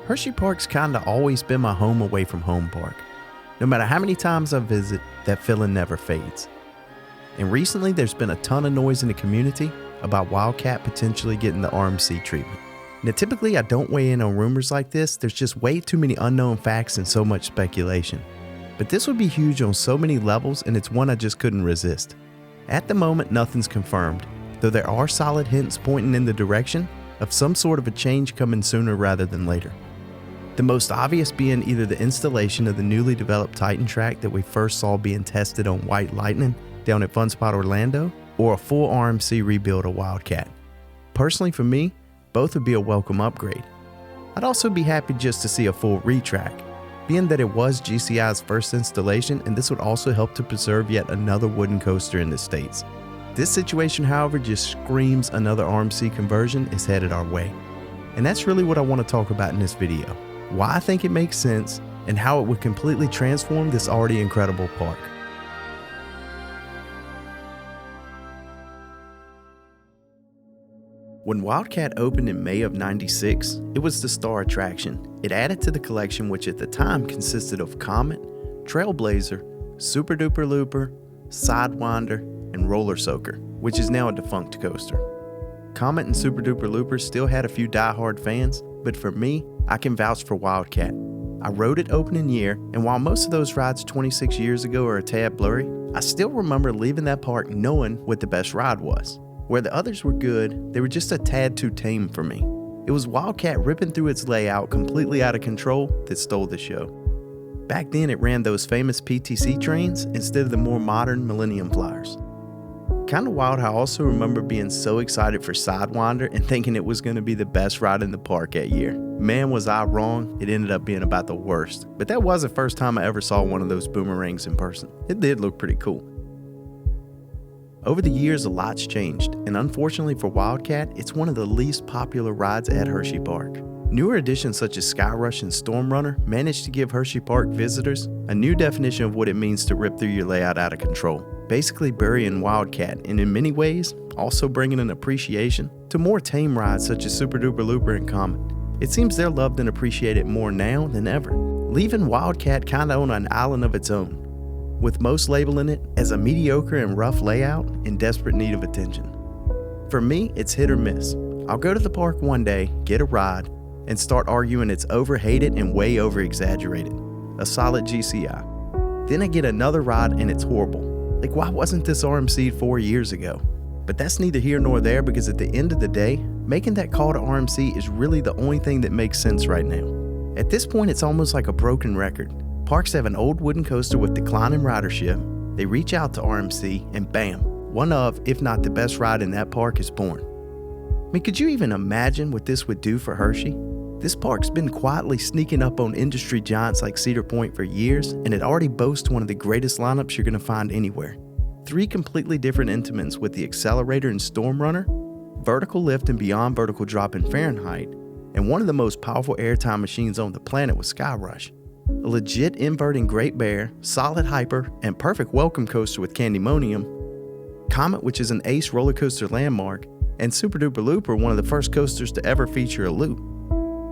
Hersheypark's kinda always been my home away from home park. No matter how many times I visit, that feeling never fades. And recently there's been a ton of noise in the community about Wildcat potentially getting the RMC treatment. Now typically I don't weigh in on rumors like this, there's just way too many unknown facts and so much speculation. But this would be huge on so many levels, and it's one I just couldn't resist. At the moment, nothing's confirmed, though there are solid hints pointing in the direction of some sort of a change coming sooner rather than later. The most obvious being either the installation of the newly developed Titan track that we first saw being tested on White Lightning down at Funspot Orlando, or a full RMC rebuild of Wildcat. Personally for me, both would be a welcome upgrade. I'd also be happy just to see a full retrack, being that it was GCI's first installation, and this would also help to preserve yet another wooden coaster in the States. This situation, however, just screams another RMC conversion is headed our way. And that's really what I want to talk about in this video. Why I think it makes sense, and how it would completely transform this already incredible park. When Wildcat opened in May of '96, it was the star attraction. It added to the collection, which at the time consisted of Comet, Trailblazer, Super Duper Looper, Sidewinder, and Roller Soaker, which is now a defunct coaster. Comet and Super Duper Looper still had a few die-hard fans, but for me, I can vouch for Wildcat. I rode it opening year, and while most of those rides 26 years ago are a tad blurry, I still remember leaving that park knowing what the best ride was. Where the others were good, they were just a tad too tame for me. It was Wildcat ripping through its layout completely out of control that stole the show. Back then it ran those famous PTC trains instead of the more modern Millennium Flyers. Kinda wild how I also remember being so excited for Sidewinder and thinking it was going to be the best ride in the park that year. Man, was I wrong, it ended up being about the worst. But that was the first time I ever saw one of those boomerangs in person. It did look pretty cool. Over the years, a lot's changed, and unfortunately for Wildcat, it's one of the least popular rides at Hersheypark. Newer additions such as Skyrush and Stormrunner managed to give Hersheypark visitors a new definition of what it means to rip through your layout out of control, basically burying Wildcat, and in many ways, also bringing an appreciation to more tame rides such as Super Duper Looper and Comet. It seems they're loved and appreciated more now than ever, leaving Wildcat kinda on an island of its own, with most labeling it as a mediocre and rough layout in desperate need of attention. For me, it's hit or miss. I'll go to the park one day, get a ride, and start arguing it's overhated and way over-exaggerated. A solid GCI. Then I get another ride and it's horrible. Like, why wasn't this RMC'd 4 years ago? But that's neither here nor there, because at the end of the day, making that call to RMC is really the only thing that makes sense right now. At this point, it's almost like a broken record. Parks have an old wooden coaster with declining ridership, they reach out to RMC, and bam, one of, if not the best ride in that park is born. I mean, could you even imagine what this would do for Hershey? This park's been quietly sneaking up on industry giants like Cedar Point for years, and it already boasts one of the greatest lineups you're going to find anywhere. 3 completely different Intamins with the Accelerator and Stormrunner, vertical lift and beyond vertical drop in Fahrenheit, and one of the most powerful airtime machines on the planet with Skyrush. A legit inverting Great Bear, solid hyper, and perfect welcome coaster with Candymonium, Comet, which is an ace roller coaster landmark, and Super Duper Looper, one of the first coasters to ever feature a loop.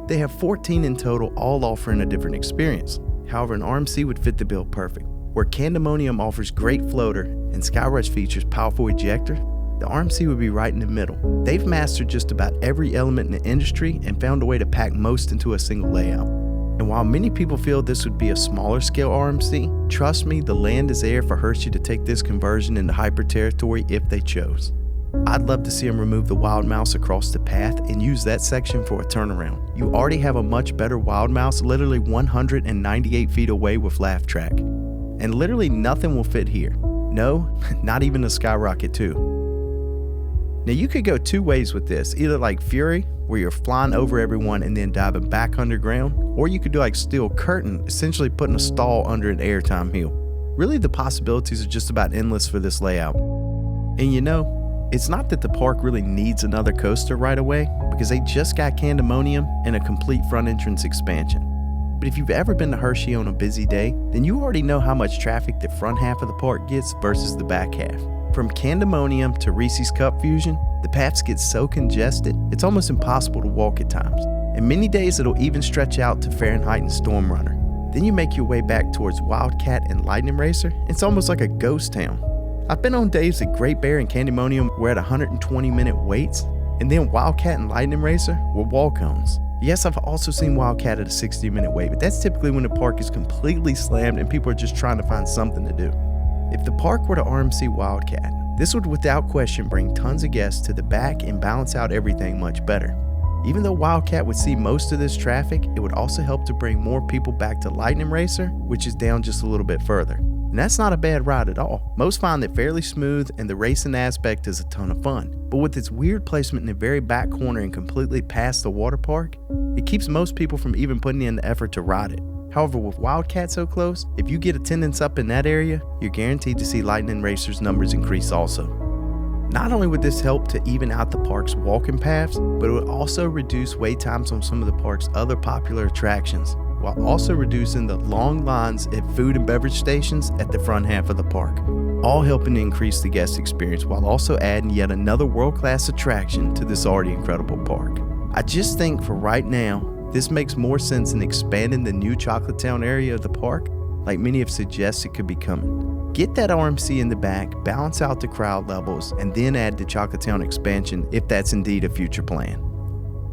They have 14 in total, all offering a different experience. However, an RMC would fit the bill perfect. Where Candymonium offers great floater and Skyrush features powerful ejector, the RMC would be right in the middle. They've mastered just about every element in the industry and found a way to pack most into a single layout. And while many people feel this would be a smaller scale RMC, trust me, the land is there for Hershey to take this conversion into hyper territory if they chose. I'd love to see them remove the Wild Mouse across the path and use that section for a turnaround. You already have a much better Wild Mouse literally 198 feet away with Laugh Track. And literally nothing will fit here. No, not even a Skyrocket 2. Now you could go 2 ways with this, either like Fury, where you're flying over everyone and then diving back underground, or you could do like Steel Curtain, essentially putting a stall under an airtime hill. Really, the possibilities are just about endless for this layout. And you know, it's not that the park really needs another coaster right away, because they just got Candymonium and a complete front entrance expansion. But if you've ever been to Hershey on a busy day, then you already know how much traffic the front half of the park gets versus the back half. From Candymonium to Reese's Cup Fusion, The paths get so congested, it's almost impossible to walk at times. And many days it'll even stretch out to Fahrenheit and Storm Runner. Then you make your way back towards Wildcat and Lightning Racer. It's almost like a ghost town. I've been on days at Great Bear and Candymonium were at 120-minute waits, and then Wildcat and Lightning Racer were walk-ons. Yes, I've also seen Wildcat at a 60-minute wait, but that's typically when the park is completely slammed and people are just trying to find something to do. If the park were to RMC Wildcat, this would without question bring tons of guests to the back and balance out everything much better. Even though Wildcat would see most of this traffic, it would also help to bring more people back to Lightning Racer, which is down just a little bit further. And that's not a bad ride at all. Most find it fairly smooth and the racing aspect is a ton of fun. But with its weird placement in the very back corner and completely past the water park, it keeps most people from even putting in the effort to ride it. However, with Wildcat so close, if you get attendance up in that area, you're guaranteed to see Lightning Racer's numbers increase also. Not only would this help to even out the park's walking paths, but it would also reduce wait times on some of the park's other popular attractions, while also reducing the long lines at food and beverage stations at the front half of the park, all helping to increase the guest experience while also adding yet another world-class attraction to this already incredible park. I just think for right now, this makes more sense than expanding the new Chocolate Town area of the park, like many have suggested could be coming. Get that RMC in the back, balance out the crowd levels, and then add the Chocolate Town expansion if that's indeed a future plan.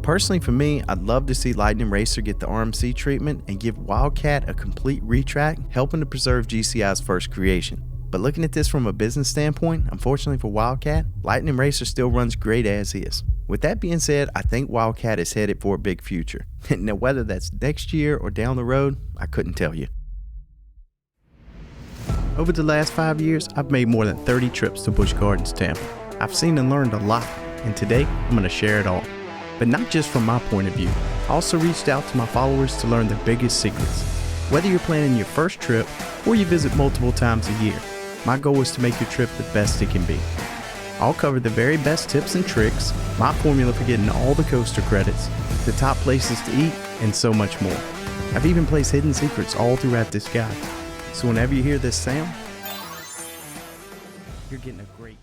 Personally for me, I'd love to see Lightning Racer get the RMC treatment and give Wildcat a complete retrack, helping to preserve GCI's first creation. But looking at this from a business standpoint, unfortunately for Wildcat, Lightning Racer still runs great as is. With that being said, I think Wildcat is headed for a big future. Now whether that's next year or down the road, I couldn't tell you. Over the last 5 years, I've made more than 30 trips to Busch Gardens, Tampa. I've seen and learned a lot, and today I'm going to share it all. But not just from my point of view. I also reached out to my followers to learn their biggest secrets. Whether you're planning your first trip or you visit multiple times a year, my goal is to make your trip the best it can be. I'll cover the very best tips and tricks, my formula for getting all the coaster credits, the top places to eat, and so much more. I've even placed hidden secrets all throughout this guide. So whenever you hear this sound, you're getting a great